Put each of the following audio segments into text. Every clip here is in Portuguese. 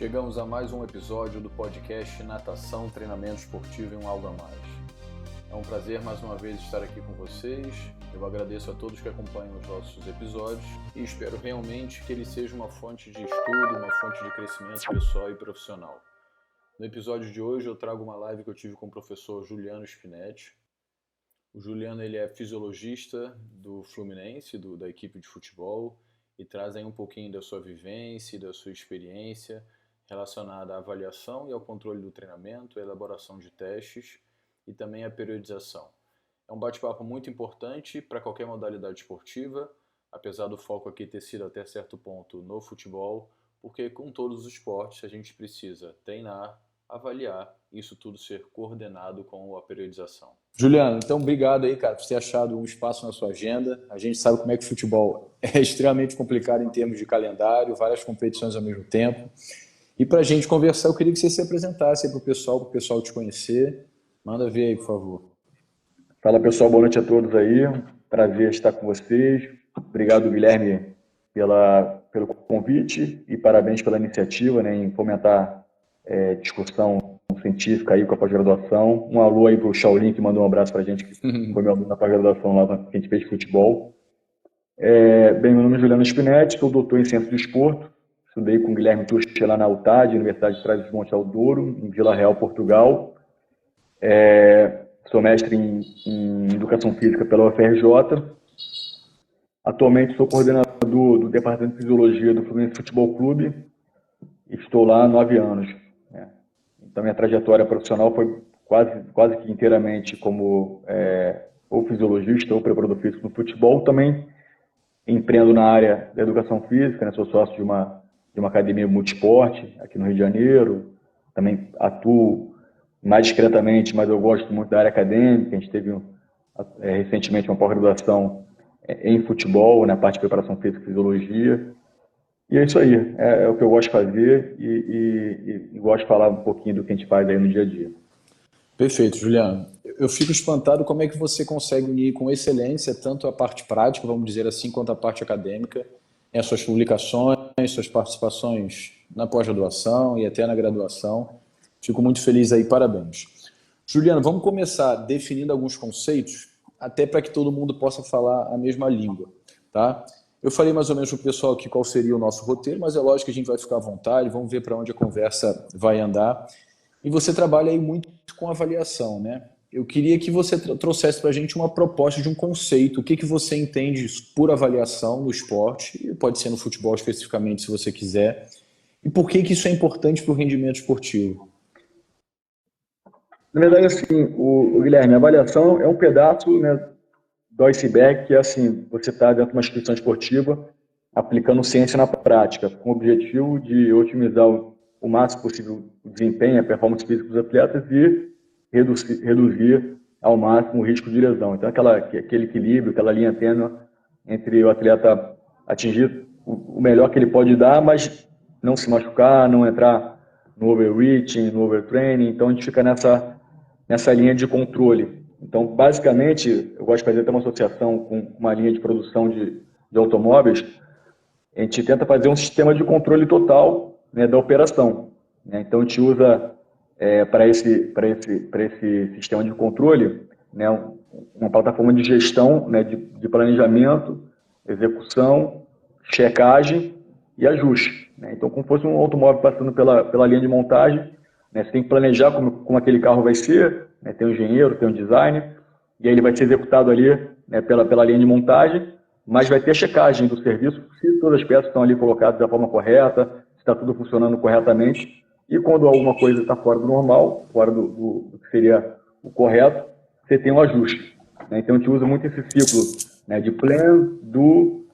Chegamos a mais um episódio do podcast Natação, Treinamento Esportivo e um Algo a Mais. É um prazer mais uma vez estar aqui com vocês. Eu agradeço a todos que acompanham os nossos episódios e espero realmente que ele seja uma fonte de estudo, uma fonte de crescimento pessoal e profissional. No episódio de hoje eu trago uma live que eu tive com o professor Juliano Spinetti. O Juliano ele é fisiologista do Fluminense, da equipe de futebol, e traz aí um pouquinho da sua vivência e da sua experiência relacionada à avaliação e ao controle do treinamento, à elaboração de testes e também à periodização. É um bate-papo muito importante para qualquer modalidade esportiva, apesar do foco aqui ter sido até certo ponto no futebol, porque com todos os esportes a gente precisa treinar, avaliar, isso tudo ser coordenado com a periodização. Juliano, então obrigado aí, cara, por ter achado um espaço na sua agenda. A gente sabe como é que o futebol é extremamente complicado em termos de calendário, várias competições ao mesmo tempo. E para a gente conversar, eu queria que você se apresentasse para o pessoal te conhecer. Manda ver aí, por favor. Fala, pessoal, boa noite a todos aí. Prazer estar com vocês. Obrigado, Guilherme, pelo convite e parabéns pela iniciativa, né, em fomentar discussão científica aí com a pós-graduação. Um alô aí para o Shaolin, que mandou um abraço para a gente, que foi meu aluno na pós-graduação lá que a gente fez de futebol. Bem, meu nome é Juliano Spinetti, sou doutor em Ciência do Esporto. Estudei com o Guilherme Tucci lá na UTAD, Universidade de Trás-os-Montes ao Douro, em Vila Real, Portugal. Sou mestre em Educação Física pela UFRJ. Atualmente sou coordenador do Departamento de Fisiologia do Fluminense Futebol Clube. Estou lá há 9 anos. Então, minha trajetória profissional foi quase que inteiramente como ou fisiologista ou preparador físico no futebol. Também empreendo na área da educação física, né? Sou sócio de uma academia multisporte aqui no Rio de Janeiro. Também atuo mais discretamente, mas eu gosto muito da área acadêmica. A gente teve recentemente uma pós-graduação em futebol, na parte de preparação física e fisiologia. E é isso aí, é o que eu gosto de fazer e gosto de falar um pouquinho do que a gente faz aí no dia a dia. Perfeito, Juliano. Eu fico espantado como é que você consegue unir com excelência tanto a parte prática, vamos dizer assim, quanto a parte acadêmica, as suas publicações, suas participações na pós-graduação e até na graduação. Fico muito feliz aí, parabéns. Juliano, vamos começar definindo alguns conceitos, até para que todo mundo possa falar a mesma língua, tá? Eu falei mais ou menos para o pessoal aqui qual seria o nosso roteiro, mas é lógico que a gente vai ficar à vontade, vamos ver para onde a conversa vai andar. E você trabalha aí muito com avaliação, né? Eu queria que você trouxesse para a gente uma proposta de um conceito. O que você entende por avaliação no esporte, pode ser no futebol especificamente, se você quiser, e por que isso é importante para o rendimento esportivo? Na verdade, assim, o Guilherme, a avaliação é um pedaço, né, do iceberg, que é assim, você está dentro de uma instituição esportiva aplicando ciência na prática, com o objetivo de otimizar o máximo possível o desempenho, a performance física dos atletas e reduzir ao máximo o risco de lesão. Então, aquele equilíbrio, aquela linha tênue entre o atleta atingir o melhor que ele pode dar, mas não se machucar, não entrar no overreaching, no overtraining. Então, a gente fica nessa linha de controle. Então, basicamente, eu gosto de fazer até uma associação com uma linha de produção de automóveis. A gente tenta fazer um sistema de controle total, né, da operação, né? Então, a gente usa para esse sistema de controle, né, uma plataforma de gestão, né, de planejamento, execução, checagem e ajuste, né? Então, como fosse um automóvel passando pela linha de montagem, né, você tem que planejar como aquele carro vai ser, né, tem um engenheiro, tem um design, e aí ele vai ser executado ali, né, pela linha de montagem, mas vai ter a checagem do serviço, se todas as peças estão ali colocadas da forma correta, se está tudo funcionando corretamente, e quando alguma coisa está fora do normal, fora do que seria o correto, você tem um ajuste, né? Então a gente usa muito esse ciclo, né, de plan, do,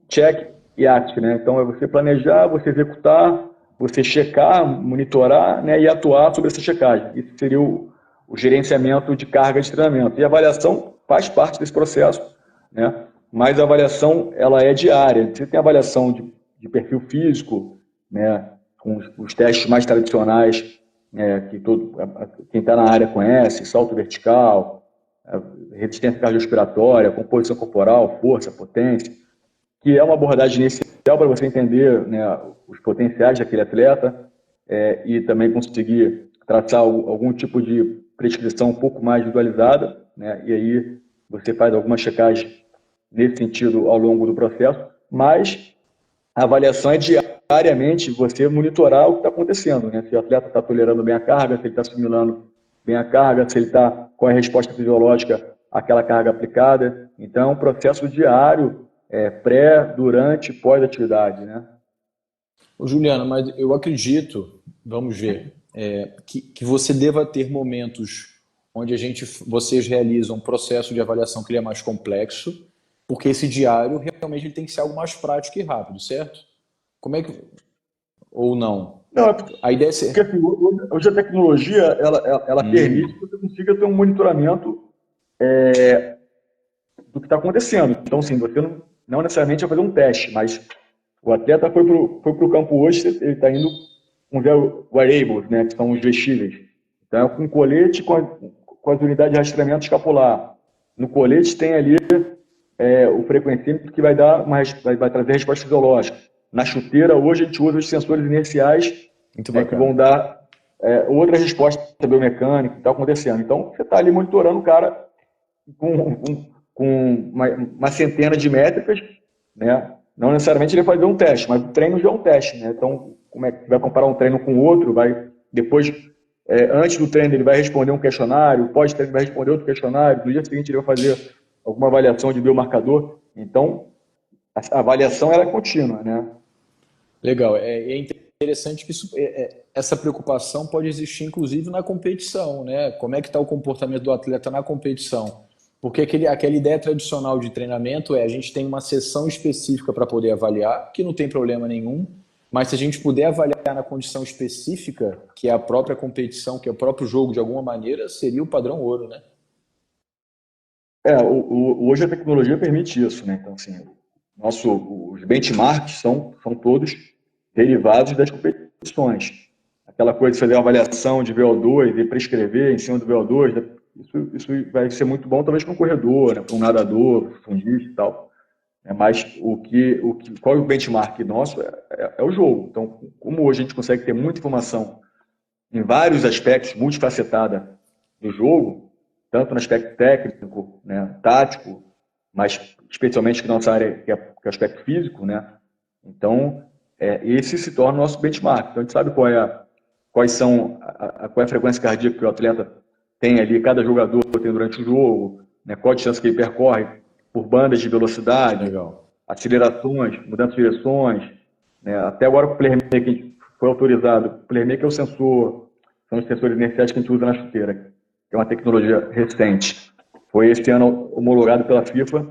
check e act, né? Então é você planejar, você executar, você checar, monitorar, né, e atuar sobre essa checagem. Isso seria o gerenciamento de carga de treinamento. E a avaliação faz parte desse processo, né? Mas a avaliação ela é diária. Você tem avaliação de perfil físico, né, com os testes mais tradicionais, que quem está na área conhece, salto vertical, resistência cardiorrespiratória, composição corporal, força, potência. que é uma abordagem inicial para você entender, né, os potenciais daquele atleta e também conseguir traçar algum tipo de prescrição um pouco mais individualizada, né, e aí você faz alguma checagem nesse sentido ao longo do processo, mas a avaliação é diariamente você monitorar o que está acontecendo, né? Se o atleta está tolerando bem a carga, se ele está assimilando bem a carga, se ele está com a resposta fisiológica àquela carga aplicada. Então, é um processo diário, pré, durante, pós-atividade, né? Ô, Juliano, mas eu acredito, vamos ver, que você deva ter momentos onde vocês realizam um processo de avaliação que ele é mais complexo, porque esse diário realmente ele tem que ser algo mais prático e rápido, certo? Como é que... Ou não? Não, é A ideia é porque ser... assim, hoje a tecnologia ela permite que você consiga ter um monitoramento do que está acontecendo. Então, assim, você não necessariamente vai fazer um teste, mas o atleta foi para o campo hoje, ele está indo com wearables, né, que são os vestíveis. Então, é com colete com as unidades de rastreamento escapular. No colete tem ali o frequencímetro que vai trazer resposta fisiológica. Na chuteira, hoje, a gente usa os sensores inerciais, né, que vão dar outra resposta biomecânica que está acontecendo. Então, você está ali monitorando o cara com uma centena de métricas, né? Não necessariamente ele vai fazer um teste, mas o treino já é um teste, né? Então, como é que vai comparar um treino com o outro? Depois, antes do treino, ele vai responder um questionário, pós-treino, ele vai responder outro questionário, no dia seguinte, ele vai fazer alguma avaliação de biomarcador. Então, a avaliação ela é contínua, né? Legal. É interessante que essa preocupação pode existir, inclusive, na competição, né? Como é que está o comportamento do atleta na competição? Porque aquela ideia tradicional de treinamento a gente tem uma sessão específica para poder avaliar, que não tem problema nenhum, mas se a gente puder avaliar na condição específica, que é a própria competição, que é o próprio jogo de alguma maneira, seria o padrão ouro, né? Hoje a tecnologia permite isso, né? Então, assim, os benchmarks são todos derivados das competições. Aquela coisa de fazer uma avaliação de VO2 e prescrever em cima do VO2, isso vai ser muito bom talvez para um corredor, né? Para um nadador, fundista e tal. Mas qual é o benchmark nosso? É o jogo. Então, como hoje a gente consegue ter muita informação em vários aspectos, multifacetada do jogo, tanto no aspecto técnico, né, tático, mas especialmente na nossa área, que é o aspecto físico, né? Então, esse se torna o nosso benchmark. Então, a gente sabe qual é a frequência cardíaca que o atleta tem ali, cada jogador tem durante o jogo, né, qual a distância que ele percorre por bandas de velocidade, acelerações, mudanças de direções, né? Até agora o Playmaker foi autorizado. O Playmaker é o sensor, são os sensores inerciais que a gente usa na chuteira, que é uma tecnologia recente. Foi esse ano homologado pela FIFA,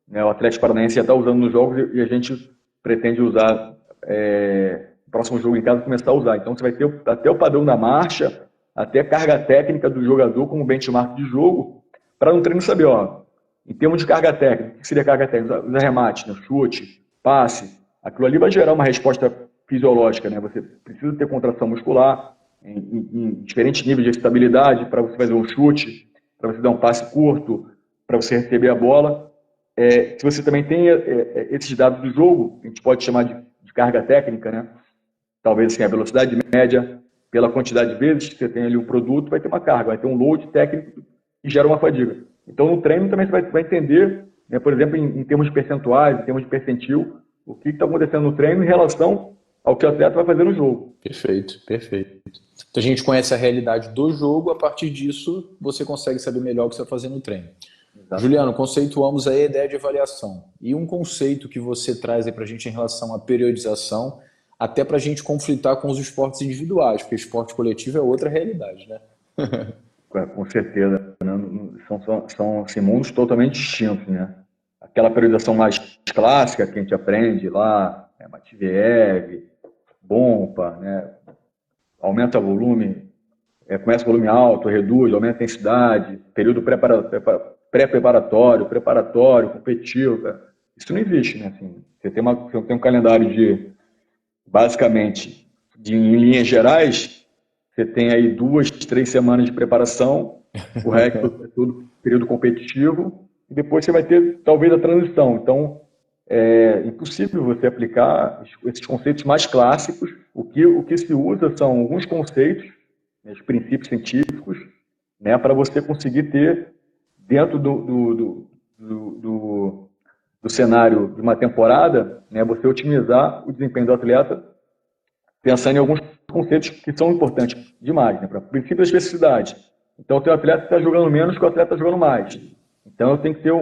né? O Atlético Paranaense já está usando nos jogos e a gente pretende usar no próximo jogo em casa, começar a usar. Então você vai ter até o padrão da marcha, até a carga técnica do jogador como benchmark de jogo, para no treino saber, em termos de carga técnica, o que seria carga técnica? Os arremates, né? Chute, passe, aquilo ali vai gerar uma resposta fisiológica, né? Você precisa ter contração muscular em diferentes níveis de estabilidade para você fazer um chute, para você dar um passe curto, para você receber a bola. Se você também tem esses dados do jogo, a gente pode chamar de carga técnica, né? Talvez assim, a velocidade média, pela quantidade de vezes que você tem ali um produto, vai ter uma carga, vai ter um load técnico que gera uma fadiga. Então, no treino também você vai entender, né, por exemplo, em termos de percentuais, em termos de percentil, o que está acontecendo no treino em relação ao que o atleta vai fazer no jogo. Perfeito, perfeito. Então, a gente conhece a realidade do jogo, a partir disso você consegue saber melhor o que você vai fazer no treino. Exato. Juliano, conceituamos aí a ideia de avaliação. E um conceito que você traz aí para a gente em relação à periodização, até para a gente conflitar com os esportes individuais, porque esporte coletivo é outra realidade, né? Com certeza, né? São assim, mundos totalmente distintos, né? Aquela periodização mais clássica que a gente aprende lá, Matveev, Bompa, né? Aumenta o volume, começa o volume alto, reduz, aumenta a intensidade, período pré-preparatório, preparatório, competitivo, cara. Isso não existe, né? Assim, você tem um calendário basicamente, em linhas gerais, você tem aí 2, 3 semanas de preparação, o resto é tudo período competitivo, e depois você vai ter, talvez, a transição. Então, é impossível você aplicar esses conceitos mais clássicos. O que se usa são alguns conceitos, né, os princípios científicos, né, para você conseguir ter, dentro do cenário de uma temporada, né, você otimizar o desempenho do atleta pensando em alguns conceitos que são importantes demais, né, para o princípio da especificidade. Então, o teu atleta está jogando menos que o atleta está jogando mais. Então, eu tenho que ter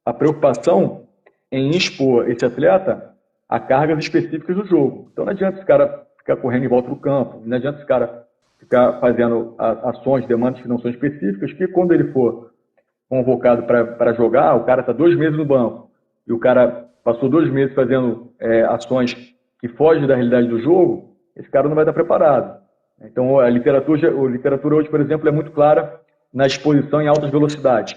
a preocupação em expor esse atleta a cargas específicas do jogo. Então, não adianta esse cara ficar correndo em volta do campo, não adianta esse cara ficar fazendo ações, demandas que não são específicas, que quando ele for convocado para jogar, o cara está 2 meses no banco e o cara passou 2 meses fazendo ações que fogem da realidade do jogo, esse cara não vai estar preparado. Então, a literatura hoje, por exemplo, é muito clara na exposição em altas velocidades.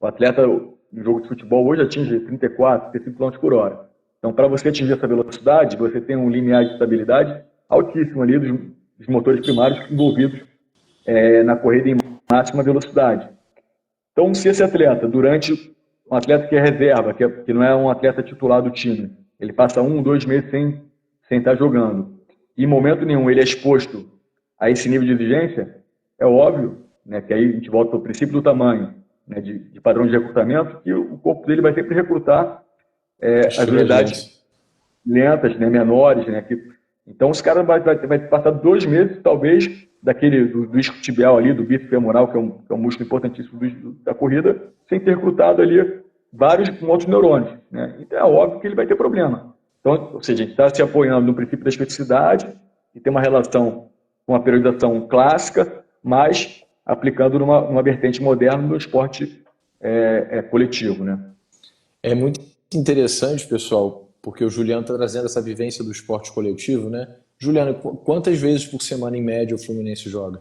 O atleta, no jogo de futebol, hoje atinge 34, 35 km por hora. Então, para você atingir essa velocidade, você tem um limiar de estabilidade altíssimo ali dos motores primários envolvidos na corrida em máxima velocidade. Então, se esse atleta, um atleta que é reserva, que não é um atleta titular do time, ele passa 1, 2 meses sem estar jogando, e em momento nenhum ele é exposto a esse nível de exigência, é óbvio, né, que aí a gente volta para o princípio do tamanho, né, de padrão de recrutamento, que o corpo dele vai sempre recrutar as unidades lentas, né, menores, né, então os caras vai passar 2 meses, talvez, do isquiotibial ali, do bíceps femoral, que é um músculo importantíssimo da corrida, sem ter recrutado ali vários outros neurônios, né? Então é óbvio que ele vai ter problema. Então, ou seja, a gente está se apoiando no princípio da especificidade e tem uma relação com a periodização clássica, mas aplicando numa vertente moderna do esporte coletivo, né? É muito interessante, pessoal, porque o Juliano está trazendo essa vivência do esporte coletivo, né? Juliano, quantas vezes por semana, em média, o Fluminense joga?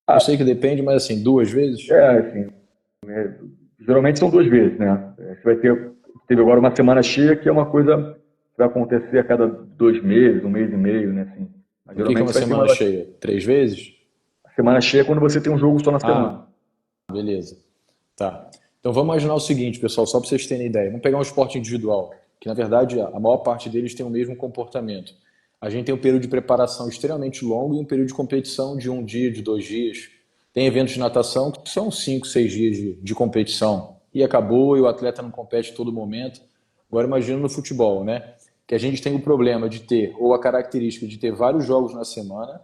Eu sei que depende, mas assim, 2 vezes? Assim, geralmente são 2 vezes, né? Você teve agora uma semana cheia, que é uma coisa que vai acontecer a cada 2 meses, 1 mês e meio, né? Assim, mas O que é uma semana cheia? 3 vezes? A semana cheia é quando você tem um jogo só na semana. Beleza. Tá. Então vamos imaginar o seguinte, pessoal, só para vocês terem ideia. Vamos pegar um esporte individual, que na verdade a maior parte deles tem o mesmo comportamento. A gente tem um período de preparação extremamente longo e um período de competição de 1 dia, de 2 dias. Tem eventos de natação que são 5, 6 dias de competição. E acabou, e o atleta não compete a todo momento. Agora imagina no futebol, né? Que a gente tem o problema de ter, ou a característica de ter vários jogos na semana,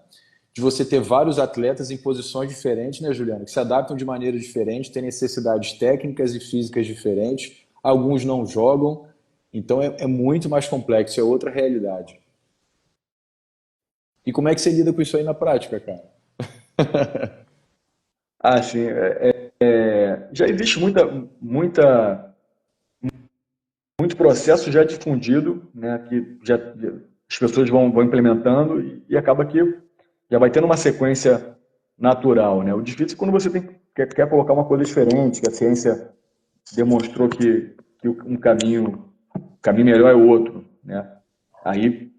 de você ter vários atletas em posições diferentes, né, Juliano? Que se adaptam de maneira diferente, têm necessidades técnicas e físicas diferentes. Alguns não jogam. Então é muito mais complexo, é outra realidade. E como é que você lida com isso aí na prática, cara? Sim. Já existe muito processo já difundido, né, que as pessoas vão implementando e acaba que já vai tendo uma sequência natural, né? O difícil é quando você quer colocar uma coisa diferente, que a ciência demonstrou que um caminho melhor é outro, né? Aí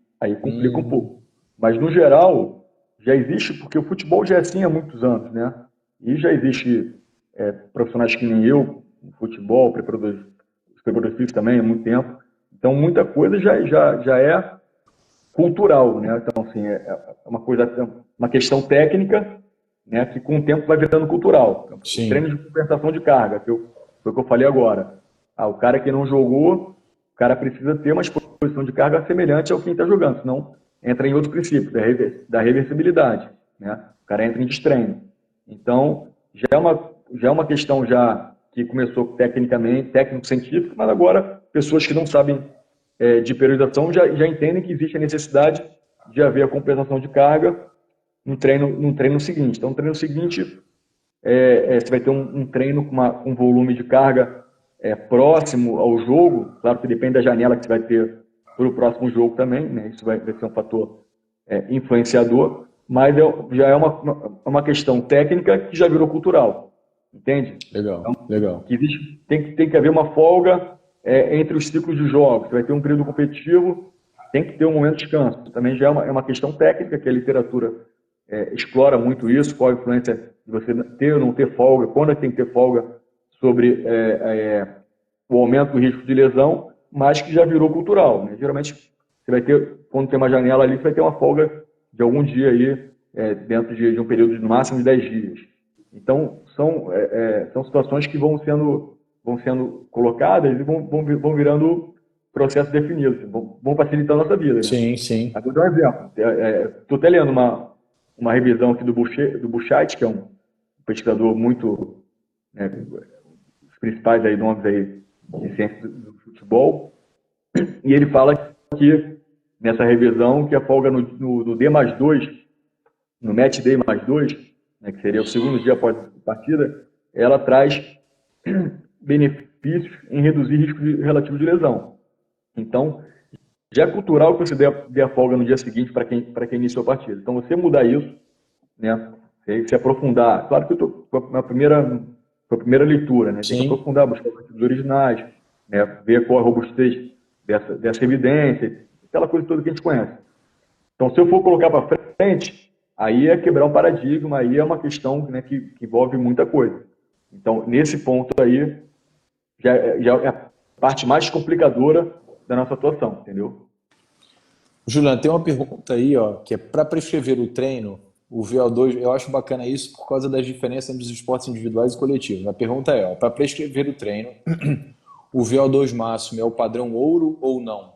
complica um pouco. Mas, no geral, já existe, porque o futebol já é assim há muitos anos, né? E já existe profissionais que nem eu, no futebol, preparadores físicos também há muito tempo. Então, muita coisa já é cultural, né? Então, assim, uma questão técnica, né, que com o tempo vai virando cultural. Então, treino de compensação de carga, foi o que eu falei agora. O cara que não jogou, o cara precisa ter uma exposição de carga semelhante ao que está jogando, senão entra em outro princípio, da reversibilidade, né? O cara entra em destreino. Então, já é uma questão já que começou técnico-científico, mas agora pessoas que não sabem de periodização já entendem que existe a necessidade de haver a compensação de carga no treino seguinte. Então, no treino seguinte, você vai ter um treino com um volume de carga próximo ao jogo, claro que depende da janela que você vai ter para o próximo jogo também, né? Isso vai ser um fator influenciador, mas já é uma questão técnica que já virou cultural, entende? Legal, então, legal. Tem que haver uma folga entre os ciclos de jogos. Você vai ter um período competitivo, tem que ter um momento de descanso. Também já é uma questão técnica, que a literatura explora muito isso, qual a influência de você ter ou não ter folga, quando é que tem que ter folga sobre o aumento do risco de lesão, mas que já virou cultural, né? Geralmente, você vai ter, quando tem uma janela ali, você vai ter uma folga de algum dia aí, dentro de um período de no máximo de 10 dias. Então, são situações que vão sendo colocadas e vão virando processos definidos, vão facilitar a nossa vida, né? Sim, sim. Vou dar um exemplo. Estou até lendo uma revisão aqui do Buchheit, que é um pesquisador muito, né, os principais aí nomes aí de ciência do futebol, e ele fala que nessa revisão que a folga no D+2, no match day mais 2, né, que seria o segundo dia após a partida, ela traz benefícios em reduzir risco relativo de lesão. Então, já é cultural que você dê a folga no dia seguinte para quem iniciou a partida. Então, você mudar isso, né, se aprofundar. Claro que eu estou com a primeira leitura, né, tem que aprofundar, buscar os artigos originais, né, ver qual é a robustez dessa evidência, aquela coisa toda que a gente conhece. Então, se eu for colocar para frente, aí é quebrar um paradigma, aí é uma questão, né, que envolve muita coisa. Então, nesse ponto aí, já é a parte mais complicadora da nossa atuação, entendeu? Juliano, tem uma pergunta aí, ó, que é para prescrever o treino, o VO2, eu acho bacana isso por causa das diferenças entre os esportes individuais e coletivos. A pergunta é, ó, para prescrever o treino, o VO2 máximo é o padrão ouro ou não?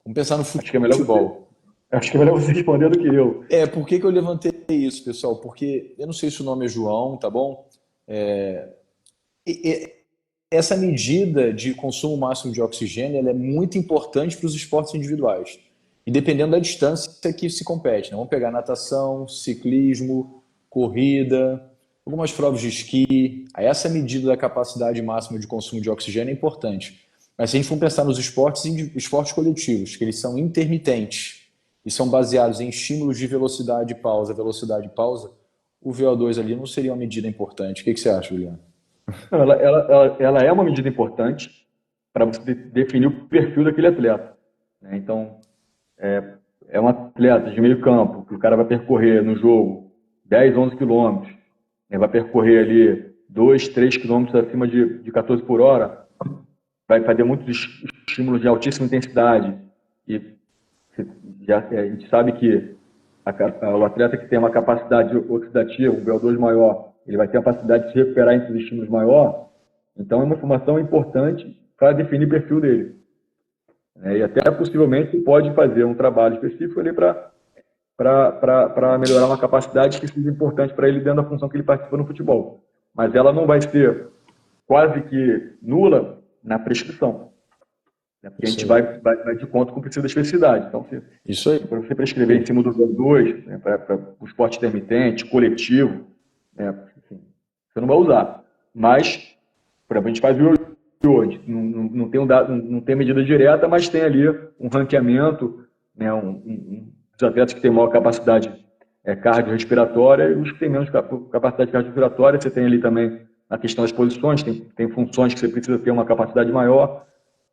Vamos pensar no futebol. Acho que é melhor você responder do que eu. Por que eu levantei isso, pessoal? Porque eu não sei se o nome é João, tá bom? Essa medida de consumo máximo de oxigênio ela é muito importante para os esportes individuais. E dependendo da distância que se compete, né? Vamos pegar natação, ciclismo, corrida, algumas provas de esqui. Aí essa medida da capacidade máxima de consumo de oxigênio é importante. Mas se a gente for pensar nos esportes coletivos, que eles são intermitentes e são baseados em estímulos de velocidade e pausa, o VO2 ali não seria uma medida importante. O que você acha, Juliano? Ela é uma medida importante para você definir o perfil daquele atleta, né? Então, é um atleta de meio campo, que o cara vai percorrer no jogo 10, 11 quilômetros, né? Vai percorrer ali 2, 3 quilômetros acima de 14 por hora, vai fazer muitos estímulos de altíssima intensidade. E a gente sabe que o atleta que tem uma capacidade oxidativa, um VO2 maior, ele vai ter a capacidade de se recuperar entre os estímulos maior. Então, é uma informação importante para definir o perfil dele. E até, possivelmente, pode fazer um trabalho específico ali para melhorar uma capacidade que seja importante para ele dentro da função que ele participa no futebol. Mas ela não vai ser quase que nula na prescrição. Porque a gente vai de conta com o princípio da especificidade. Então, para você prescrever em cima do VO2, né, para o esporte intermitente, coletivo, né, assim, você não vai usar. Mas, por exemplo, a gente faz hoje, não tem medida direta, mas tem ali um ranqueamento, né, dos atletas que têm maior capacidade cardiorrespiratória e os que têm menos capacidade cardiorrespiratória. Você tem ali também a questão das posições, tem funções que você precisa ter uma capacidade maior.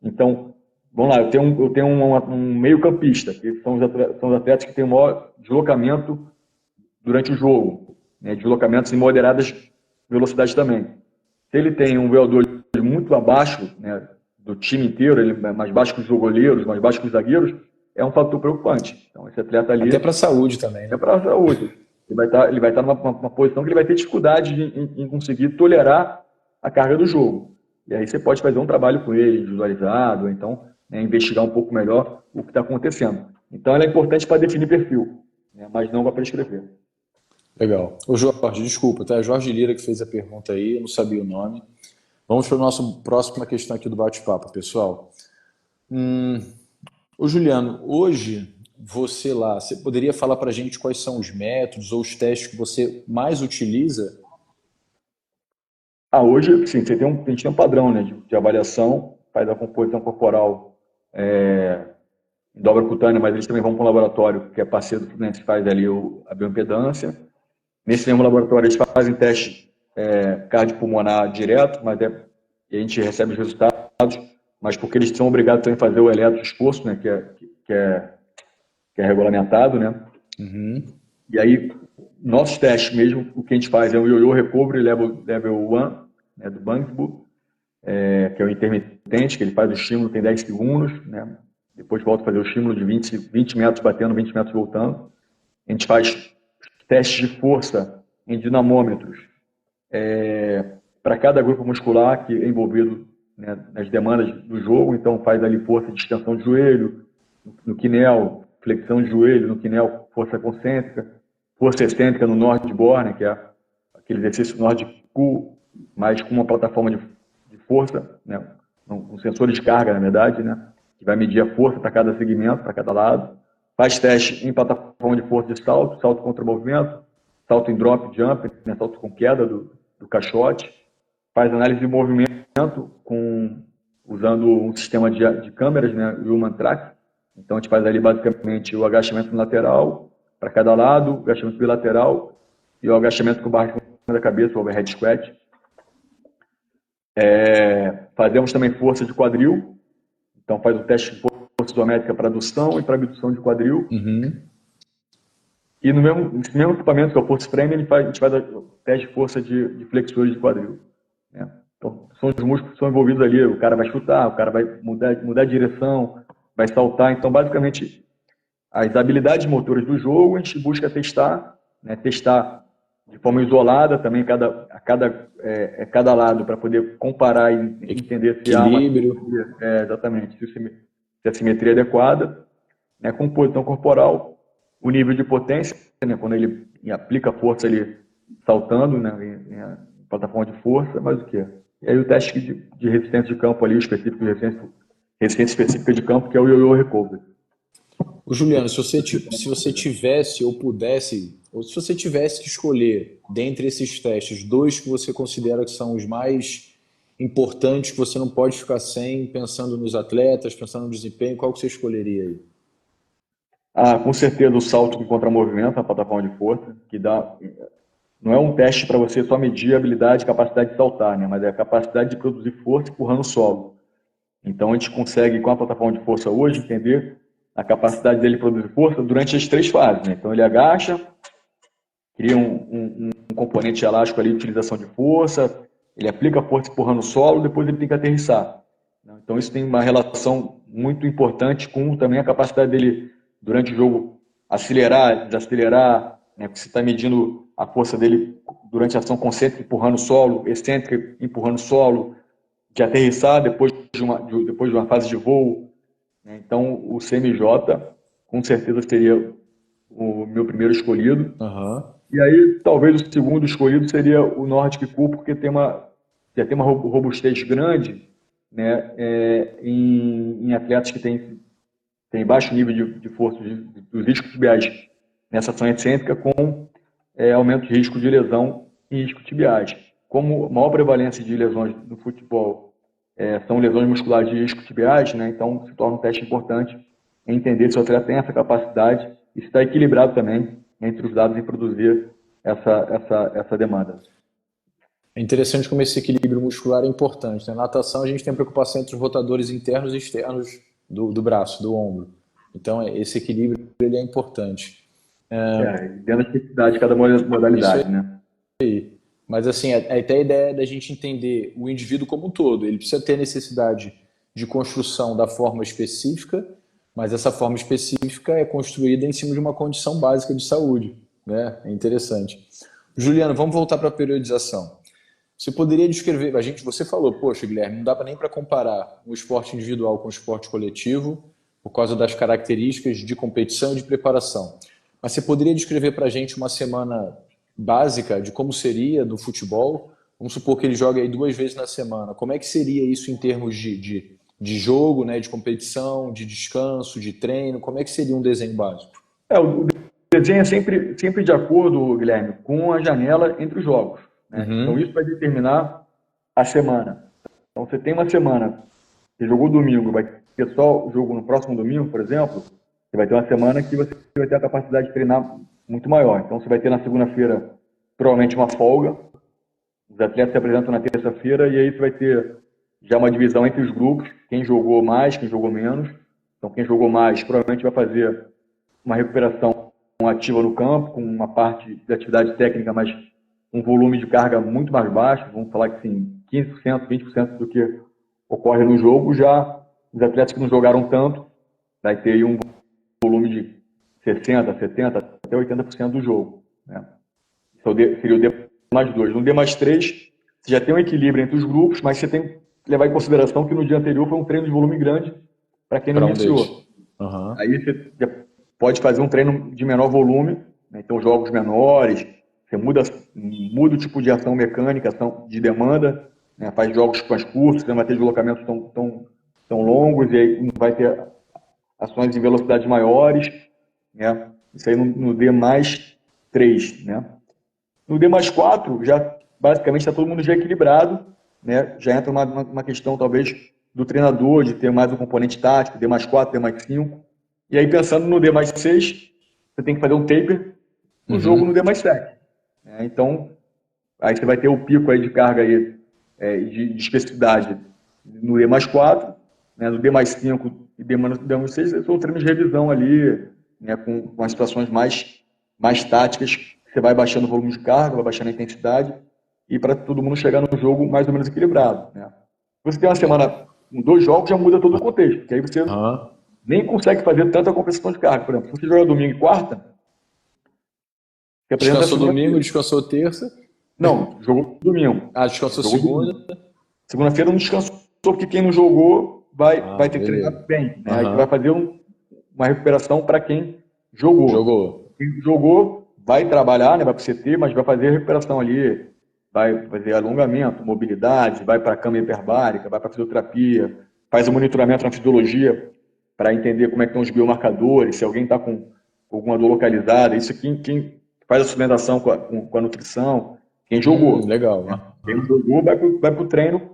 Então, vamos lá, eu tenho um meio-campista, que são os atletas que têm o maior deslocamento durante o jogo, né, deslocamentos em moderadas velocidades também. Se ele tem um VO2 muito abaixo, né, do time inteiro, ele é mais baixo que os goleiros, mais baixo que os zagueiros, é um fator preocupante. Então, esse atleta ali... Até para a saúde também, né? É para a saúde. Ele vai estar numa posição que ele vai ter dificuldade em conseguir tolerar a carga do jogo. E aí você pode fazer um trabalho com ele, visualizado, ou então, né, investigar um pouco melhor o que está acontecendo. Então, ela é importante para definir perfil, né, mas não para prescrever. Legal. Ô Jorge, desculpa, tá? Jorge Lira que fez a pergunta aí, eu não sabia o nome. Vamos para a nossa próxima questão aqui do bate-papo, pessoal. Ô Juliano, hoje você poderia falar para a gente quais são os métodos ou os testes que você mais utiliza? Hoje, sim, a gente tem um padrão, né, de avaliação, faz a composição corporal em dobra cutânea, mas eles também vão para um laboratório que é parceiro do Fluminense, que faz ali a bioimpedância. Nesse mesmo laboratório, eles fazem teste cardiopulmonar direto, mas e a gente recebe os resultados, mas porque eles são obrigados também a fazer o eletroesforço, né, que é regulamentado, né? Uhum. E aí, nossos testes mesmo, o que a gente faz é o Yo-Yo Recovery Level 1, né, do Bangsburg, que é o intermitente, que ele faz o estímulo, tem 10 segundos, né? Depois volta a fazer o estímulo de 20 metros batendo, 20 metros voltando. A gente faz testes de força em dinamômetros para cada grupo muscular que é envolvido, né, nas demandas do jogo. Então faz ali força de extensão de joelho, no quinel, flexão de joelho, no quinel, força concêntrica, força excêntrica no Nordic Core, né, que é aquele exercício Nordic Cool, mas com uma plataforma de força, né, um sensor de carga, na verdade, né, que vai medir a força para cada segmento, para cada lado. Faz teste em plataforma de força de salto, salto contra o movimento, salto em drop, jump, né, salto com queda do caixote. Faz análise de movimento usando um sistema de câmeras, né, o Human Track. Então a gente faz ali basicamente o agachamento lateral para cada lado, o agachamento bilateral e o agachamento com barra da cabeça, o overhead squat. Fazemos também força de quadril. Então faz o teste de força isométrica para adução e para abdução de quadril. E no mesmo equipamento que é o Force Frame, a gente faz o teste de força de flexores de quadril, né? Então, são os músculos que são envolvidos ali. O cara vai chutar, o cara vai mudar de direção, vai saltar. Então, basicamente, as habilidades motoras do jogo a gente busca testar, né? Testar de forma isolada também cada lado, para poder comparar e entender se há exatamente, se a simetria é adequada, né? Composição corporal, o nível de potência, né? Quando ele aplica força ali saltando, né? Em plataforma de força, mas o quê? E aí o teste de resistência de campo ali, específico de resistência específica de campo, que é o Yo-Yo Recovery. O Juliano, se você tivesse ou pudesse, ou se você tivesse que escolher dentre esses testes, dois que você considera que são os mais importantes, que você não pode ficar sem, pensando nos atletas, pensando no desempenho, qual que você escolheria aí? Com certeza o salto com contramovimento na plataforma de força, que não é um teste para você só medir a habilidade e capacidade de saltar, né? Mas é a capacidade de produzir força empurrando o solo. Então a gente consegue, com a plataforma de força hoje, entender a capacidade dele produzir força durante as 3 fases, né? Então ele agacha, cria um componente elástico ali de utilização de força, ele aplica a força empurrando o solo, depois ele tem que aterrissar. Então isso tem uma relação muito importante com também a capacidade dele, durante o jogo, acelerar, desacelerar, né? Porque você está medindo a força dele durante a ação concêntrica empurrando o solo, excêntrica empurrando o solo, de aterrissar depois de uma fase de voo. Então o CMJ com certeza seria o meu primeiro escolhido. E aí talvez o segundo escolhido seria o Nordic Cool, porque já tem uma robustez grande, né, em atletas que têm baixo nível de força dos riscos tibiais nessa ação excêntrica, com aumento de risco de lesão em riscos tibiais. Como a maior prevalência de lesões no futebol são lesões musculares de risco tibiais, né? Então se torna um teste importante em entender se o atleta tem essa capacidade e se está equilibrado também entre os dados em produzir essa demanda. É interessante como esse equilíbrio muscular é importante, né? Na natação a gente tem preocupação entre os rotadores internos e externos do braço, do ombro. Então esse equilíbrio ele é importante. Dentro da especificidade de cada modalidade, né? Mas assim, até a ideia é da gente entender o indivíduo como um todo. Ele precisa ter necessidade de construção da forma específica, mas essa forma específica é construída em cima de uma condição básica de saúde, né? É interessante. Juliano, vamos voltar para a periodização. Você poderia descrever, você falou, poxa, Guilherme, não dá nem para comparar um esporte individual com um esporte coletivo, por causa das características de competição e de preparação. Mas você poderia descrever para a gente uma semana básica de como seria do futebol? Vamos supor que ele joga aí 2 vezes na semana. Como é que seria isso em termos de jogo, né, de competição, de descanso, de treino? Como é que seria um desenho básico? O desenho é sempre de acordo, Guilherme, com a janela entre os jogos, né? Então isso vai determinar a semana. Então você tem uma semana, você jogou domingo, vai ter só o jogo no próximo domingo, por exemplo, você vai ter uma semana que você vai ter a capacidade de treinar muito maior. Então você vai ter na segunda-feira provavelmente uma folga, os atletas se apresentam na terça-feira e aí você vai ter já uma divisão entre os grupos, quem jogou mais, quem jogou menos. Então quem jogou mais provavelmente vai fazer uma recuperação ativa no campo, com uma parte de atividade técnica, mas um volume de carga muito mais baixo, vamos falar que assim, 15%, 20% do que ocorre no jogo. Já os atletas que não jogaram tanto, vai ter aí um volume de 60%, 70%, até 80% do jogo, né? Então, seria o D mais 2. No D mais 3, você já tem um equilíbrio entre os grupos, mas você tem que levar em consideração que no dia anterior foi um treino de volume grande para quem não Para um iniciou. deles. Uhum. Aí você já pode fazer um treino de menor volume, né? Então jogos menores, você muda o tipo de ação mecânica, ação de demanda, né? Faz jogos mais curtos, você não vai ter deslocamentos tão longos, e aí não vai ter ações em velocidades maiores, né? Isso aí no D mais 3, né? No D mais 4, já basicamente está todo mundo já equilibrado, né? Já entra uma questão, talvez, do treinador, de ter mais um componente tático, D mais 4, D mais 5. E aí, pensando no D mais 6, você tem que fazer um taper no jogo no D mais 7. Né? Então, aí você vai ter o pico aí de carga aí, de especificidade no D mais 4, né? No D mais 5 e D mais 6, são treinos de revisão ali, né? Com as situações mais táticas. Você vai baixando o volume de carga, vai baixando a intensidade, e para todo mundo chegar no jogo mais ou menos equilibrado, né? Você tem uma semana com 2 jogos, já muda todo o contexto, porque aí você nem consegue fazer tanta compensação de carga. Por exemplo, se você jogar domingo e quarta, você apresenta Descansou domingo, descansou terça? Não, jogou domingo. Ah, descansou segunda? Segunda-feira não descansou, porque quem não jogou vai ter que beleza. treinar bem, né? Aí vai fazer uma recuperação para quem jogou. Quem jogou vai trabalhar, né? Vai para o CT, mas vai fazer a recuperação ali, vai fazer alongamento, mobilidade, vai para a cama hiperbárica, vai para a fisioterapia, faz o monitoramento na fisiologia para entender como é que estão os biomarcadores, se alguém está com alguma dor localizada. Isso quem faz a suplementação com a nutrição, quem jogou. Legal. Quem não jogou vai para o treino.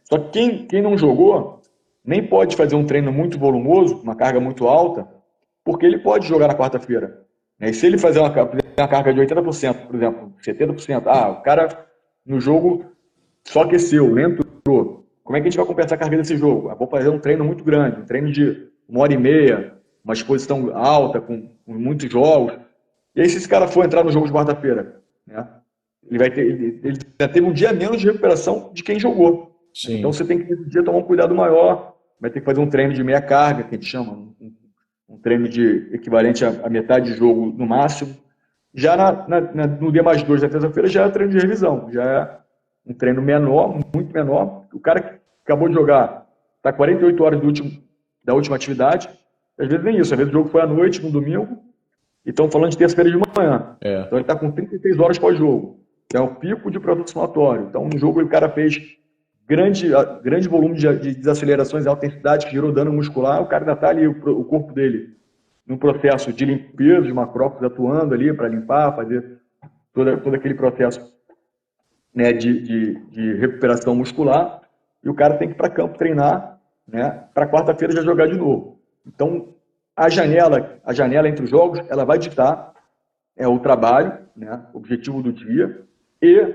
Só que quem não jogou nem pode fazer um treino muito volumoso, uma carga muito alta, porque ele pode jogar na quarta-feira. E se ele fazer uma carga de 80%, por exemplo, 70%, o cara no jogo só aqueceu, nem entrou. Como é que a gente vai compensar a carga desse jogo? Vou fazer um treino muito grande, um treino de 1h30, uma exposição alta, com muitos jogos. E aí, se esse cara for entrar no jogo de quarta-feira, né, ele já teve um dia menos de recuperação de quem jogou. Sim. Então você tem que, nesse dia, tomar um cuidado maior. Vai ter que fazer um treino de meia carga, que a gente chama, um treino de equivalente a metade de jogo no máximo. Já no D mais 2 da terça-feira já é treino de revisão, já é um treino menor, muito menor. O cara que acabou de jogar está 48 horas da última atividade, às vezes nem isso, às vezes o jogo foi à noite, no domingo, e estão falando de terça-feira de manhã. Então ele está com 36 horas pós-jogo, que é o pico de produto somatório. Então no jogo o cara fez grande volume de desacelerações em alta intensidade, que gerou dano muscular, o cara ainda está ali, o corpo dele, num processo de limpeza, de macrófagos atuando ali para limpar, fazer todo aquele processo, né, de recuperação muscular, e o cara tem que ir para campo treinar, né, para quarta-feira já jogar de novo. Então, a janela entre os jogos, ela vai ditar o trabalho, né, o objetivo do dia, e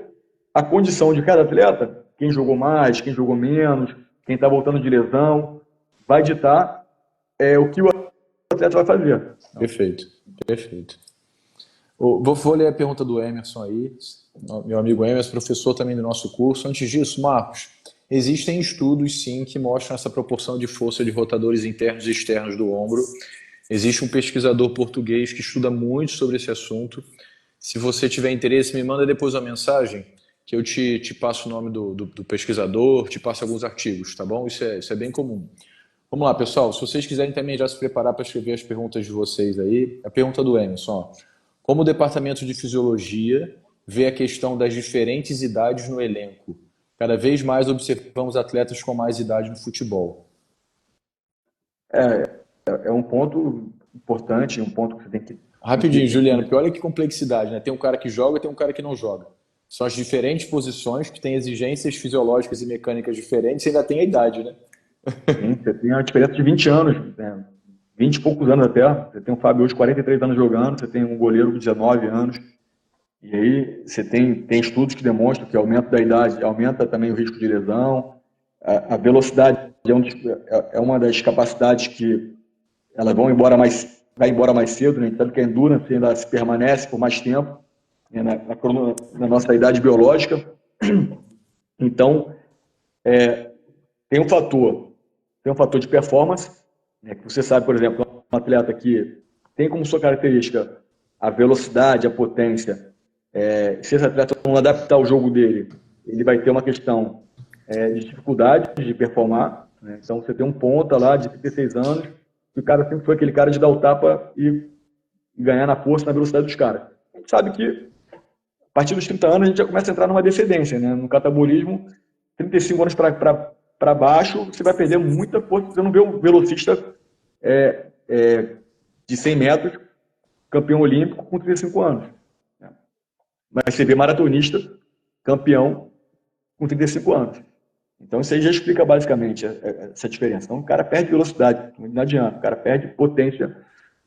a condição de cada atleta, quem jogou mais, quem jogou menos, quem está voltando de lesão, vai ditar o que o atleta vai fazer. Perfeito. Vou ler a pergunta do Emerson aí, meu amigo Emerson, professor também do nosso curso. Antes disso, Marcos, existem estudos sim que mostram essa proporção de força de rotadores internos e externos do ombro. Existe um pesquisador português que estuda muito sobre esse assunto. Se você tiver interesse, me manda depois uma mensagem que eu te passo o nome do pesquisador, te passo alguns artigos, tá bom? Isso é bem comum. Vamos lá, pessoal. Se vocês quiserem também já se preparar para escrever as perguntas de vocês aí, a pergunta do Emerson, como o departamento de fisiologia vê a questão das diferentes idades no elenco? Cada vez mais observamos atletas com mais idade no futebol. É um ponto importante, um ponto que você tem que... Rapidinho, Juliano, porque olha que complexidade, né? Tem um cara que joga e tem um cara que não joga. São as diferentes posições que têm exigências fisiológicas e mecânicas diferentes e ainda tem a idade, né? Sim, você tem uma diferença de 20 anos, né? 20 e poucos anos até. Você tem um Fábio hoje, 43 anos jogando, você tem um goleiro de 19 anos. E aí você tem estudos que demonstram que o aumento da idade aumenta também o risco de lesão. A velocidade é uma das capacidades que elas vai embora mais cedo, né? A gente sabe que a endurance ainda se permanece por mais tempo, né? Na nossa idade biológica. Então, tem um fator de performance, né, que você sabe, por exemplo, um atleta que tem como sua característica a velocidade, a potência. Se esse atleta não adaptar o jogo dele, ele vai ter uma questão de dificuldade de performar, né? Então, você tem um ponta lá de 36 anos, e o cara sempre foi aquele cara de dar o tapa e ganhar na força, na velocidade dos caras. A gente sabe que, a partir dos 30 anos, a gente já começa a entrar numa decadência, né? No catabolismo, 35 anos para baixo, você vai perder muita força. Você não vê um velocista de 100 metros, campeão olímpico, com 35 anos. Mas você vê maratonista, campeão, com 35 anos. Então, isso aí já explica basicamente essa diferença. Então, o cara perde velocidade, não adianta, o cara perde potência,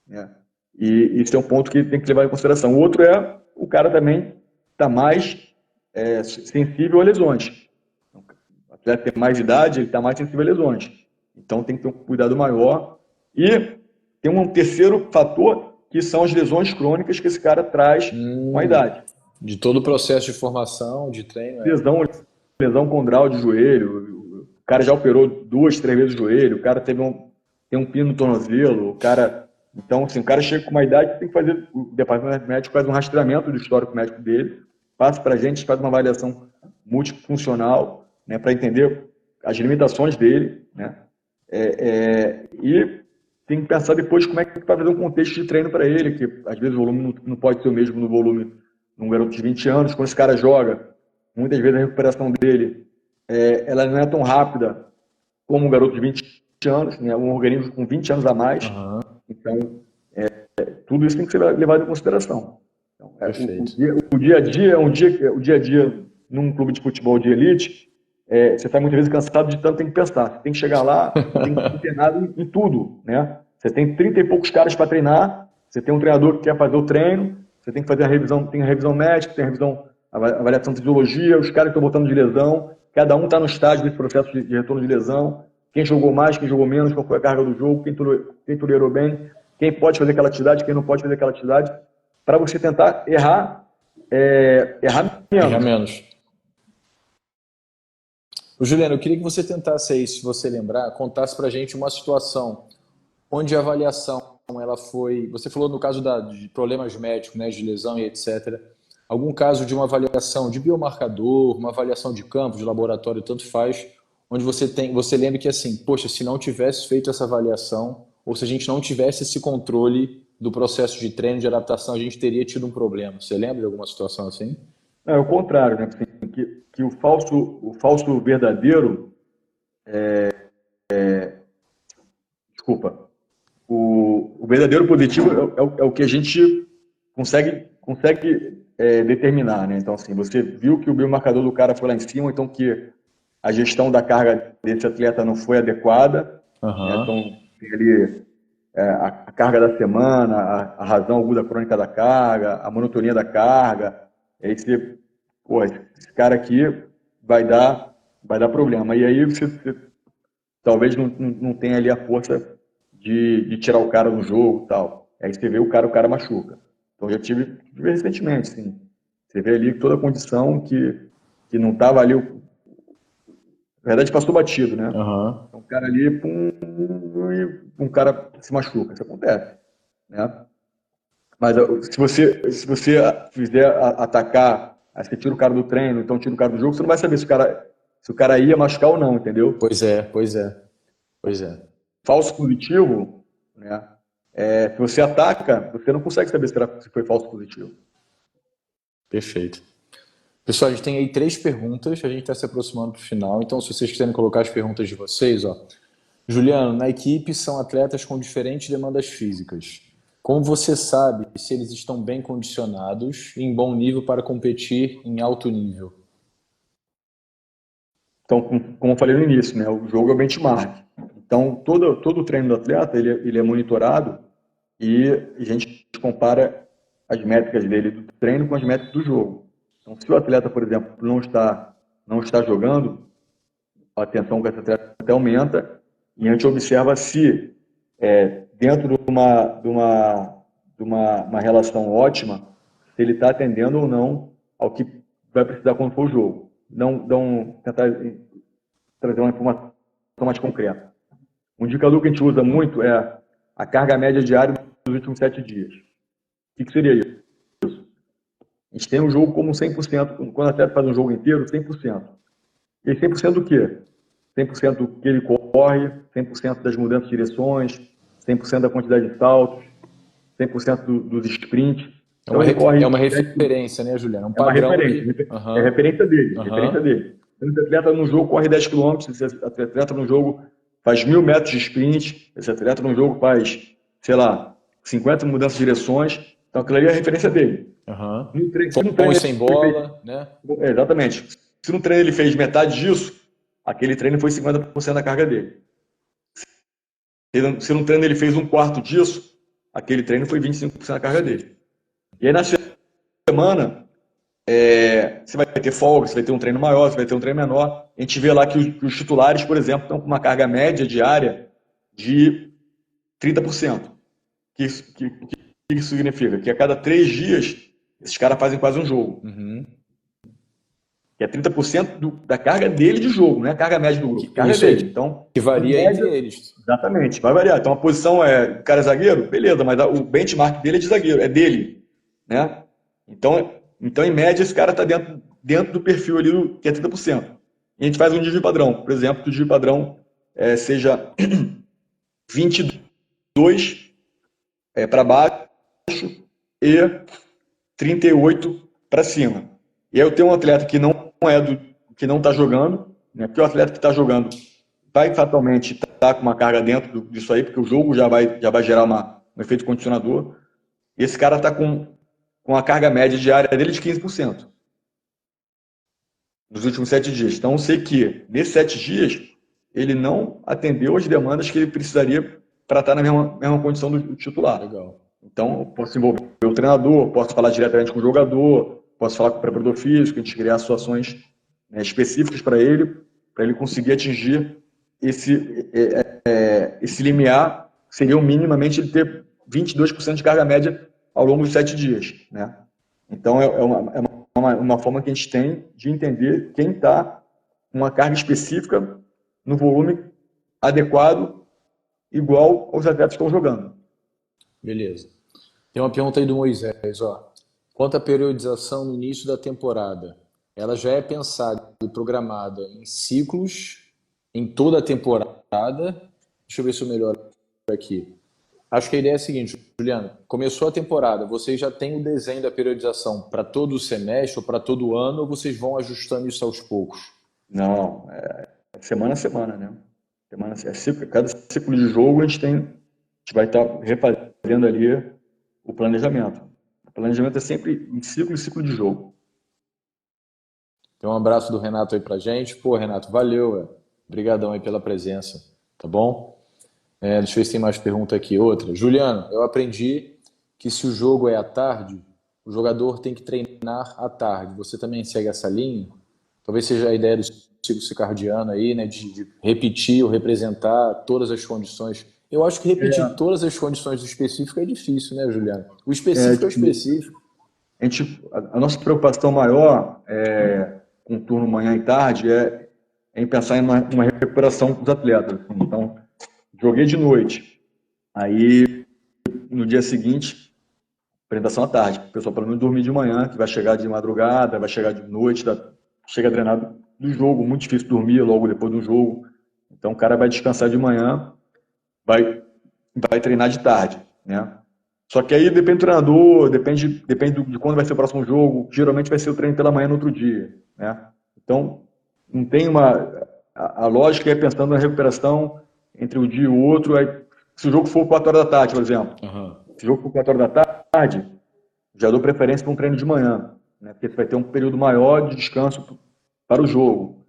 né? E isso é um ponto que tem que levar em consideração. O outro é o cara também está mais sensível a lesões. O atleta tem mais idade, ele está mais sensível a lesões. Então, tem que ter um cuidado maior. E tem um terceiro fator, que são as lesões crônicas que esse cara traz com a idade. De todo o processo de formação, de treino. Lesão condral de joelho, o cara já operou 2, 3 vezes o joelho, o cara tem um pino no tornozelo, o cara... Então, assim, o cara chega com uma idade, tem que fazer, o departamento médico faz um rastreamento do histórico médico dele, passa para a gente, faz uma avaliação multifuncional, né, para entender as limitações dele, né, e tem que pensar depois como é que vai fazer um contexto de treino para ele, que às vezes o volume não pode ser o mesmo no volume de um garoto de 20 anos, quando esse cara joga, muitas vezes a recuperação dele ela não é tão rápida como um garoto de 20 anos, né, um organismo com 20 anos a mais. Uhum. Então, tudo isso tem que ser levado em consideração. Então, o dia a dia num clube de futebol de elite, você está muitas vezes cansado de tanto tem que pensar. Você tem que chegar lá, tem que ser internado em tudo, né? Você tem 30 e poucos caras para treinar, você tem um treinador que quer fazer o treino, você tem que fazer a revisão médica, tem a avaliação de fisiologia, os caras que estão botando de lesão, cada um está no estágio desse processo de retorno de lesão, quem jogou mais, quem jogou menos, qual foi a carga do jogo, quem tolerou bem, quem pode fazer aquela atividade, quem não pode fazer aquela atividade, para você tentar errar menos. Juliano, eu queria que você tentasse aí, se você lembrar, contasse para a gente uma situação onde a avaliação ela foi... Você falou no caso de problemas médicos, né, de lesão e etc. Algum caso de uma avaliação de biomarcador, uma avaliação de campo, de laboratório, tanto faz, onde você lembra que assim, poxa, se não tivesse feito essa avaliação, ou se a gente não tivesse esse controle do processo de treino, de adaptação, a gente teria tido um problema. Você lembra de alguma situação assim? É o contrário, né? Que o falso verdadeiro desculpa. O verdadeiro positivo é o que a gente consegue determinar, né? Então, assim, você viu que o biomarcador do cara foi lá em cima, então que a gestão da carga desse atleta não foi adequada. Uhum. Né? Então, tem ali a carga da semana, a razão aguda crônica da carga, a monotonia da carga. Aí você, esse cara aqui vai dar problema. E aí você talvez não tenha ali a força de tirar o cara do jogo e tal. Aí você vê o cara machuca. Então, já tive recentemente, sim. Você vê ali toda a condição que não estava ali... Na verdade, passou batido, né? Uhum. Então, o cara ali, um cara se machuca. Isso acontece, né? Mas se você fizer atacar, aí você tira o cara do treino, então tira o cara do jogo, você não vai saber se o cara ia machucar ou não, entendeu? Pois é. Falso positivo, né? Se você ataca, você não consegue saber se foi falso positivo. Perfeito. Pessoal, a gente tem aí 3 perguntas, a gente está se aproximando para o final, então se vocês quiserem colocar as perguntas de vocês, ó. Juliano, na equipe são atletas com diferentes demandas físicas. Como você sabe se eles estão bem condicionados e em bom nível para competir em alto nível? Então, como eu falei no início, né, o jogo é o benchmark. Então, todo o treino do atleta ele é monitorado e a gente compara as métricas dele do treino com as métricas do jogo. Então, se o atleta, por exemplo, não está jogando, a atenção com esse atleta até aumenta e a gente observa se, dentro de uma relação ótima, se ele está atendendo ou não ao que vai precisar quando for o jogo. tentar trazer uma informação mais concreta. Um indicador que a gente usa muito é a carga média diária dos últimos 7 dias. O que seria isso? A gente tem um jogo como 100%, quando o atleta faz um jogo inteiro, 100%. E 100% do quê? 100% do que ele corre, 100% das mudanças de direções, 100% da quantidade de saltos, 100% dos sprints. Então ele corre é uma referência, né, Juliano? É uma referência. É a referência dele. Referência dele. Esse atleta no jogo corre 10 km, esse atleta no jogo faz 1.000 metros de sprint, esse atleta no jogo faz, sei lá, 50 mudanças de direções. Então aquilo ali é a referência dele. No treino, sem bola, né? Exatamente. Se no treino ele fez metade disso, aquele treino foi 50% da carga dele. Se no treino ele fez um quarto disso, aquele treino foi 25% da carga dele. E aí na semana, você vai ter folga, você vai ter um treino maior, você vai ter um treino menor. A gente vê lá que os titulares, por exemplo, estão com uma carga média diária de 30%. O que isso significa? Que a cada 3 dias, esses caras fazem quase um jogo. Que é 30% da carga dele de jogo, não é a carga média do grupo. Carga dele. Então, que varia entre eles. Exatamente, vai variar. Então a posição o cara é zagueiro, beleza, mas o benchmark dele é de zagueiro, é dele. Né? Então, em média, esse cara está dentro do perfil ali, que é 30%. E a gente faz um desvio padrão. Por exemplo, que o desvio padrão seja 22 para baixo e 38 para cima. E aí eu tenho um atleta que não está jogando, né? Porque o atleta que está jogando vai fatalmente estar com uma carga dentro disso aí, porque o jogo já vai gerar um efeito condicionador. E esse cara está com a carga média diária dele de 15% nos últimos 7 dias. Então, eu sei que nesses 7 dias ele não atendeu as demandas que ele precisaria para estar na mesma condição do titular. Legal. Então, eu posso envolver o treinador, posso falar diretamente com o jogador, posso falar com o preparador físico, a gente criar situações específicas para ele conseguir atingir esse limiar, seria minimamente ele ter 22% de carga média ao longo dos 7 dias. Né? Então, é uma forma que a gente tem de entender quem está com uma carga específica no volume adequado, igual aos atletas que estão jogando. Beleza. Tem uma pergunta aí do Moisés, ó. Quanto à periodização no início da temporada, ela já é pensada e programada em ciclos, em toda a temporada? Deixa eu ver se eu melhoro aqui. Acho que a ideia é a seguinte, Juliano. Começou a temporada, vocês já têm o desenho da periodização para todo o semestre ou para todo o ano, ou vocês vão ajustando isso aos poucos? Não, semana a semana, né? Cada ciclo de jogo a gente vai estar refazendo ali o planejamento. O planejamento é sempre em ciclo de jogo. Então, um abraço do Renato aí pra gente. Pô, Renato, valeu, Obrigadão aí pela presença, tá bom? Deixa eu ver se tem mais pergunta aqui. Outra. Juliano, eu aprendi que se o jogo é à tarde, o jogador tem que treinar à tarde. Você também segue essa linha? Talvez seja a ideia do ciclo circadiano aí, né? De repetir ou representar todas as condições. Eu acho que repetir todas as condições do específico é difícil, né, Juliano? O específico é o específico. A nossa preocupação maior com o turno manhã e tarde é em pensar em uma recuperação dos atletas. Então, joguei de noite. Aí, no dia seguinte, apresentação à tarde. O pessoal, pelo menos, dormir de manhã, que vai chegar de madrugada, vai chegar de noite, chega drenado do jogo. Muito difícil dormir logo depois do jogo. Então, o cara vai descansar de manhã, vai treinar de tarde, né? Só que aí depende do treinador, depende de quando vai ser o próximo jogo. Geralmente vai ser o treino pela manhã no outro dia, né? Então, não tem a lógica é pensando na recuperação entre um dia e o outro. Aí, se o jogo for 4 horas da tarde, por exemplo, se o jogo for 4 horas da tarde, já dou preferência para um treino de manhã, né? Porque você vai ter um período maior de descanso para o jogo.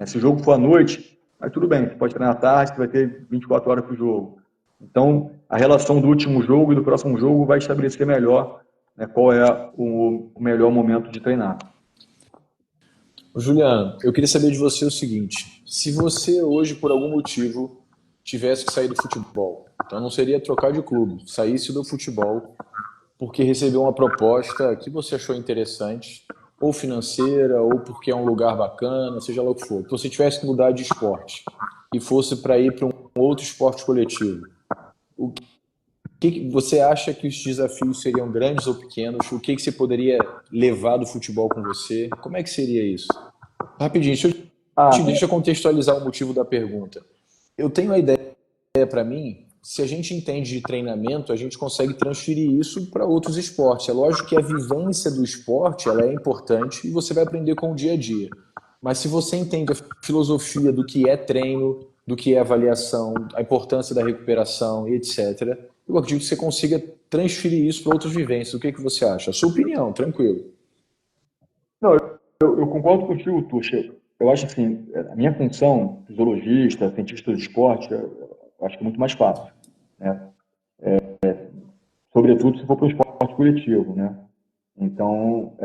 Se o jogo for à noite, aí tudo bem, você pode treinar à tarde, você vai ter 24 horas para o jogo. Então, a relação do último jogo e do próximo jogo vai estabelecer melhor, né, qual é o melhor momento de treinar. Juliano, eu queria saber de você o seguinte: se você hoje, por algum motivo, tivesse que sair do futebol, então não seria trocar de clube, saísse do futebol porque recebeu uma proposta que você achou interessante ou financeira, ou porque é um lugar bacana, seja lá o que for, que você tivesse que mudar de esporte e fosse para ir para um outro esporte coletivo, o que você acha que os desafios seriam grandes ou pequenos? O que você poderia levar do futebol com você? Como é que seria isso? Rapidinho, Ah, deixa eu contextualizar o motivo da pergunta. Eu tenho a ideia para mim, se a gente entende de treinamento, a gente consegue transferir isso para outros esportes. É lógico que a vivência do esporte ela é importante e você vai aprender com o dia a dia. Mas se você entende a filosofia do que é treino, do que é avaliação, a importância da recuperação e etc., eu acredito que você consiga transferir isso para outras vivências. O que que você acha? A sua opinião, tranquilo. não, eu concordo contigo, Tuxa. Eu acho assim, a minha função, fisiologista, cientista do esporte, eu acho que é muito mais fácil, né? Sobretudo se for para o esporte coletivo, né? Então,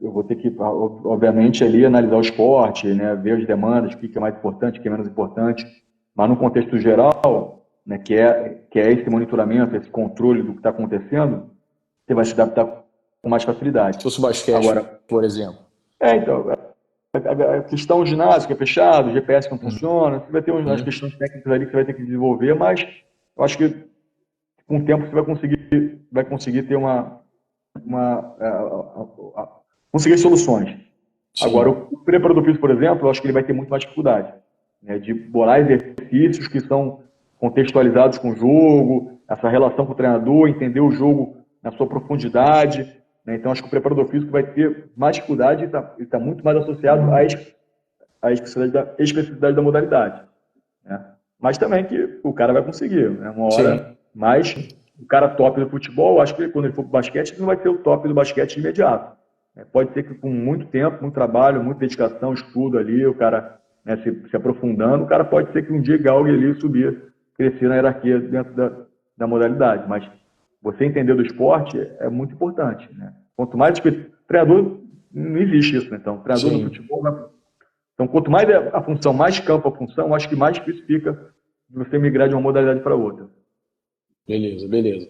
eu vou ter que, obviamente, ali analisar o esporte, né? Ver as demandas, o que é mais importante, o que é menos importante, mas no contexto geral, né? Que é esse monitoramento, esse controle do que está acontecendo, você vai se adaptar com mais Se facilidade. fosse o basquete, Agora, por exemplo. então, a questão ginásio que é fechado, o GPS que não funciona, você vai ter umas Uhum. questões técnicas ali que você vai ter que desenvolver, mas eu acho que com o tempo você vai conseguir ter conseguir soluções. Agora, Sim, o preparador físico, por exemplo, eu acho que ele vai ter muito mais dificuldade, né, de bolar exercícios que são contextualizados com o jogo, essa relação com o treinador, entender o jogo na sua profundidade. Né? Então, acho que o preparador físico vai ter mais dificuldade e está muito mais associado à especificidade da modalidade. Né? Mas também que o cara vai conseguir, né? Uma sim, hora, mas o cara top do futebol, acho que quando ele for para o basquete, ele não vai ser o top do basquete imediato. Pode ser que com muito tempo, muito trabalho, muita dedicação, estudo ali, o cara, né, se aprofundando, o cara pode ser que um dia galgue ali subir, crescer na hierarquia dentro da modalidade. Mas você entender do esporte é muito importante. Né? Quanto mais treinador, não existe isso. Né? Então, treinador no sim. futebol então, quanto mais a função, mais campo a função, acho que mais difícil fica de você migrar de uma modalidade para outra. Beleza, beleza.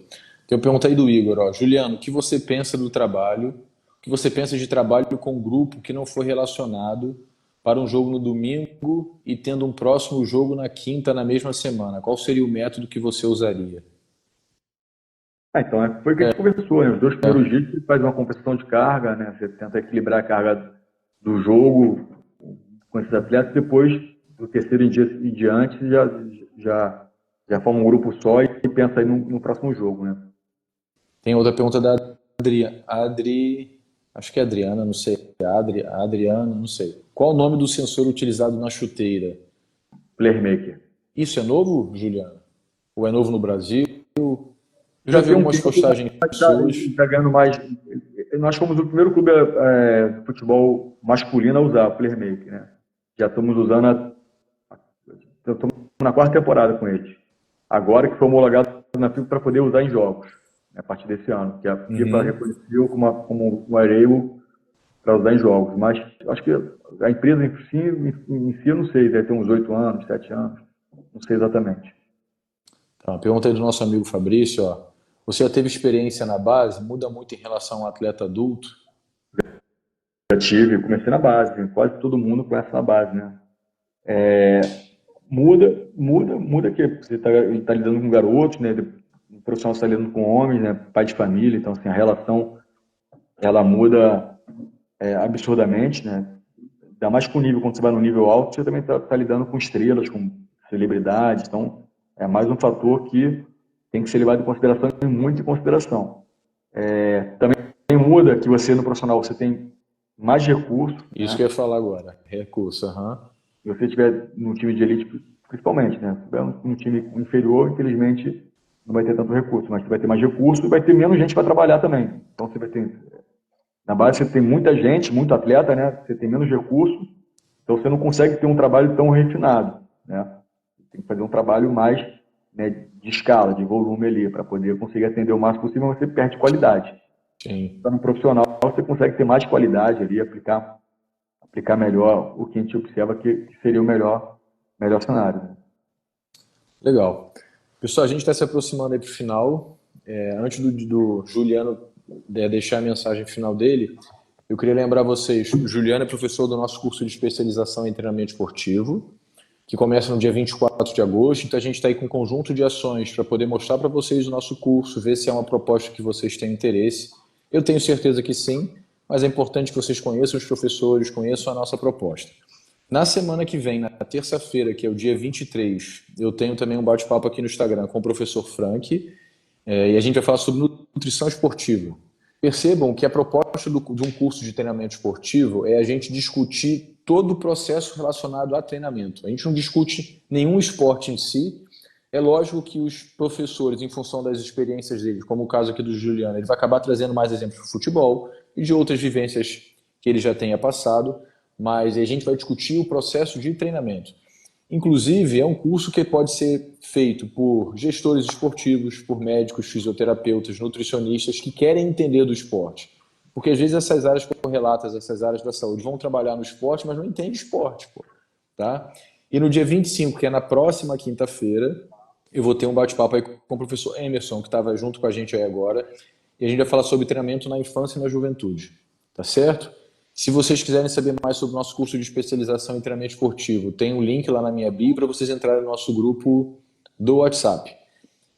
Tem uma pergunta aí do Igor, ó. Juliano, o que você pensa do trabalho? O que você pensa de trabalho com um grupo que não foi relacionado para um jogo no domingo e tendo um próximo jogo na quinta na mesma semana? Qual seria o método que você usaria? Então, foi o que a gente conversou, né? Os dois primeiros dias você faz uma compensação de carga, né? Você tenta equilibrar a carga do jogo com esses atletas, depois do terceiro dia em diante, já, já forma um grupo só e pensa aí no próximo jogo, né? Tem outra pergunta da acho que é Adriana, não sei. Adriana, não sei. Qual o nome do sensor utilizado na chuteira? Playmaker. Isso é novo, Juliano? Ou é novo no Brasil? Eu já Já vi tem um algumas tempo, postagens suas. está ganhando mais. Nós fomos o primeiro clube de futebol masculino a usar o Playmaker, né? Já estamos usando estamos na quarta temporada com eles. Agora que foi homologado na FIFA para poder usar em jogos, né, a partir desse ano, que a FIFA Uhum. reconheceu como um arreio para usar em jogos. Mas acho que a empresa em si eu não sei, deve ter uns 8 anos, 7 anos, não sei exatamente. Tá, uma pergunta aí do nosso amigo Fabrício, ó. Você já teve experiência na base? Muda muito em relação ao atleta adulto? Já tive, comecei na base, quase todo mundo começa na base, né? Muda que você está lidando com garotos, né? O profissional está lidando com homens, né? Pai de família, então assim, a relação ela muda absurdamente, né? Ainda mais com o nível, quando você vai no nível alto, você também está lidando com estrelas, com celebridades, então é mais um fator que tem que ser levado em consideração e muito em consideração. Também muda que você no profissional você tem mais recursos, Isso né? que eu ia falar agora. Recurso, aham. Se você estiver num time de elite, principalmente, né? Se tiver um time inferior, infelizmente, não vai ter tanto recurso, mas você vai ter mais recurso e vai ter menos gente para trabalhar também. Então você vai ter, na base você tem muita gente, muito atleta, né? Você tem menos recurso, então você não consegue ter um trabalho tão refinado, né? Tem que fazer um trabalho mais, né, de escala, de volume ali, para poder conseguir atender o máximo possível, mas você perde qualidade. Sim. Está no profissional, você consegue ter mais qualidade ali, aplicar melhor o que a gente observa que seria o melhor cenário. Né? Legal. Pessoal, a gente está se aproximando aí para o final. Antes do Juliano deixar a mensagem final dele, Eu queria lembrar vocês, o Juliano é professor do nosso curso de especialização em treinamento esportivo, que começa no dia 24 de agosto, então a gente está aí com um conjunto de ações para poder mostrar para vocês o nosso curso, ver se é uma proposta que vocês têm interesse. Eu tenho certeza que sim, mas é importante que vocês conheçam os professores, conheçam a nossa proposta. Na semana que vem, na terça-feira, que é o dia 23, eu tenho também um bate-papo aqui no Instagram com o professor Frank, e a gente vai falar sobre nutrição esportiva. Percebam que a proposta de um curso de treinamento esportivo é a gente discutir todo o processo relacionado a treinamento. A gente não discute nenhum esporte em si. É lógico que os professores, em função das experiências deles, como o caso aqui do Juliano, ele vai acabar trazendo mais exemplos do futebol e de outras vivências que ele já tenha passado, mas a gente vai discutir o processo de treinamento. Inclusive, é um curso que pode ser feito por gestores esportivos, por médicos, fisioterapeutas, nutricionistas que querem entender do esporte. Porque às vezes essas áreas correlatas, essas áreas da saúde vão trabalhar no esporte, mas não entendem esporte. Tá? E no dia 25, que é na próxima quinta-feira, eu vou ter um bate-papo aí com o professor Emerson, que estava junto com a gente aí agora, e a gente vai falar sobre treinamento na infância e na juventude. Tá certo? Se vocês quiserem saber mais sobre o nosso curso de especialização em treinamento esportivo, tem um link lá na minha bio para vocês entrarem no nosso grupo do WhatsApp.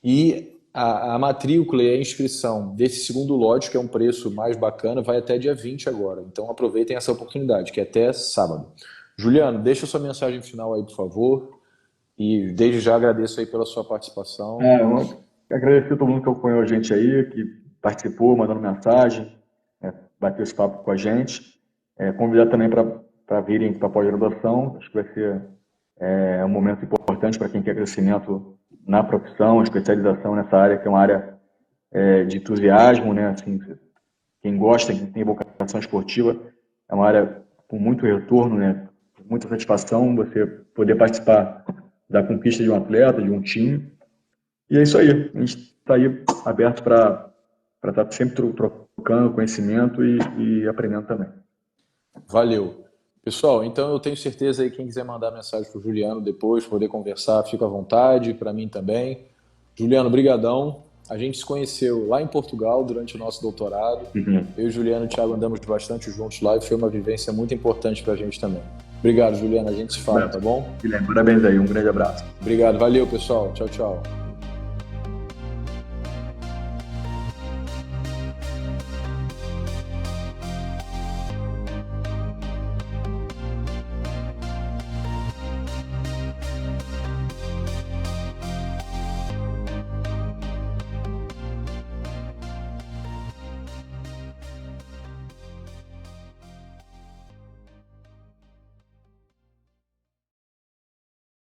E a matrícula e a inscrição desse segundo lote, que é um preço mais bacana, vai até dia 20 agora. Então aproveitem essa oportunidade, que é até sábado. Juliano, deixa sua mensagem final aí, por favor. E desde já agradeço aí pela sua participação. Eu agradecer a todo mundo que acompanhou a gente aí, que participou, mandando mensagem, bateu esse papo com a gente. Convidar também para virem para a pós-graduação. Acho que vai ser um momento importante para quem quer crescimento na profissão, especialização nessa área, que é uma área de entusiasmo, né? Assim, quem gosta, quem tem vocação esportiva, é uma área com muito retorno, né? Com muita satisfação você poder participar da conquista de um atleta, de um time. E é isso aí. A gente está aí aberto para estar sempre trocando conhecimento e aprendendo também. Valeu. Pessoal, então eu tenho certeza aí, quem quiser mandar mensagem para o Juliano depois, poder conversar, fica à vontade, para mim também. Juliano, brigadão. A gente se conheceu lá em Portugal durante o nosso doutorado. Eu e o Juliano e o Thiago andamos bastante juntos lá e foi uma vivência muito importante para a gente também. Obrigado, Juliano. A gente se fala, tá bom? Guilherme, parabéns aí. Um grande abraço. Obrigado. Valeu, pessoal. Tchau, tchau.